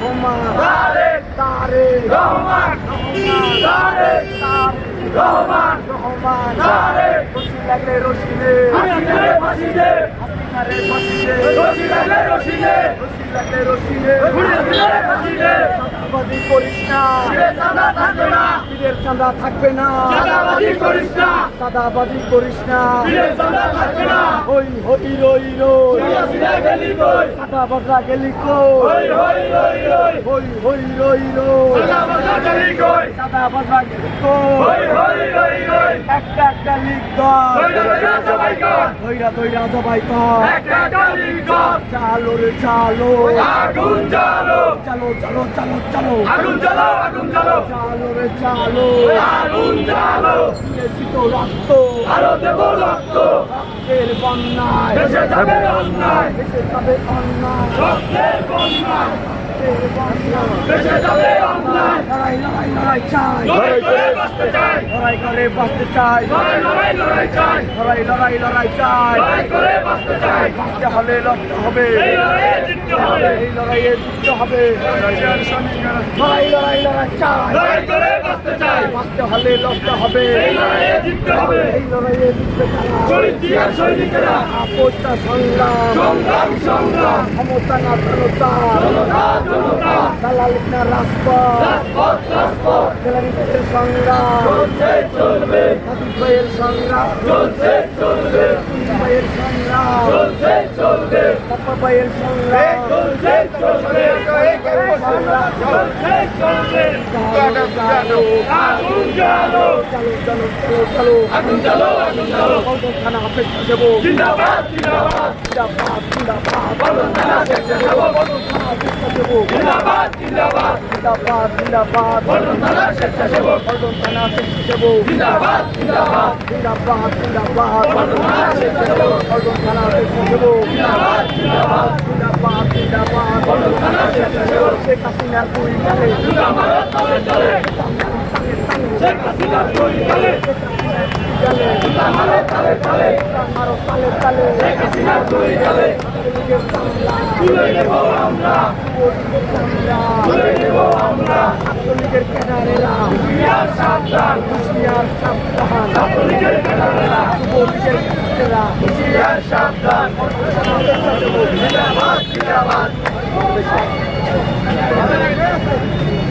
রহমান তারেক রহমান তারেক রহমান রশি লাগলে রশি নে ফাঁসি দে হাসিনারে ফাঁসি দে রশি লাগলে রশি নে ফাঁসি দে চাঁদাবাজি করিস না পীরের চাঁদা থাকবে না চাঁদাবাজি করিস না হই হই রই রই চাঁদাবাজরা গেলি কই হই হই রই রই চাঁদাবাজরা গেলি কই একটা একটা লিখ দর ধৈরা ধৈরা জবাই কর চালো রে চালো আগুন জ্বালো চালো চালো চালো চালো আগুন জ্বালো চালো রে চালো আগুন জ্বালো দিয়েছি তো রক্ত আরো দেব রক্ত রক্তের বন্যায় দেশে যাবে অন্যায় দেশে যাবে অন্যায় রক্তের বন্যায় রক্তের বন্যায় দেশে যাবে অন্যায় লড়াই লড়াই লড়াই চাই লড়াই করে বাঁচতে চাই লড়াই করে বাঁচতে চাই লড়াই চাই লড়াই লড়াই লড়াই চাই লড়াই করে বাঁচতে চাই বাঁচতে হলে লড়তে হবে এই লড়াইয়ে জিততে হবে এই লড়াইয়ে জিততে হবে লড়াই লড়াই লড়াই চাই লড়াই করে বাঁচতে চাই বাঁচতে হলে লড়তে হবে এই লড়াইয়ে জিততে হবে এই লড়াইয়ে জিততে চাই শহীদ জিয়ার সৈনিকেরা আপদটা সংগ্রাম সংগ্রাম ক্ষমতা না জনতা জনতা দালাল না রাজপথ রাজপথ জেলানিদের সংগ্রাম চলবে হাবিব ভাইয়ের সংগ্রাম চলবে হাবিব ভাইয়ের সংগ্রাম চলবে বাপ্পা ভাইয়ের সংগ্রাম চলবে চালো আগুন জ্বালো চালো চালো চালো চালো আগুন জ্বালো পল্টন থানা অপেক্ষা দেবো জিন্দাবাদ জিন্দাবাদ জিন্দাবাদ পল্টন থানা স্বেচ্ছাসেবক পল্টন থানা অপেক্ষা দেবো জিন্দাবাদ জিন্দাবাদ জিন্দাবাদ পল্টন থানা স্বেচ্ছাসেবক পল্টন থানা অপেক্ষা দেবো জিন্দাবাদ জিন্দাবাদ জিন্দাবাদ পল্টন থানা স্বেচ্ছাসেবক পল্টন থানা অপেক্ষা দেবো জিন্দাবাদ জিন্দাবাদ পল্টন থানা স্বেচ্ছাসেবক শেখ হাসিনার দুই গালে জিন্দাবাদ তালে শেখ হাসিনা দুই গালে জিন্দাবাদ তালে মারো তালে তালে শেখ হাসিনা দুই গালে তুলে নেব আমরা তুলে নেব আমরা ছাত্রলীগের ক্যাডারেরা হুঁশিয়ার সাবধান হুঁশিয়ার সাবধান ছাত্রলীগের ক্যাডারেরা যুবলীগের ক্যাডারেরা হুঁশিয়ার সাবধান জিন্দাবাদ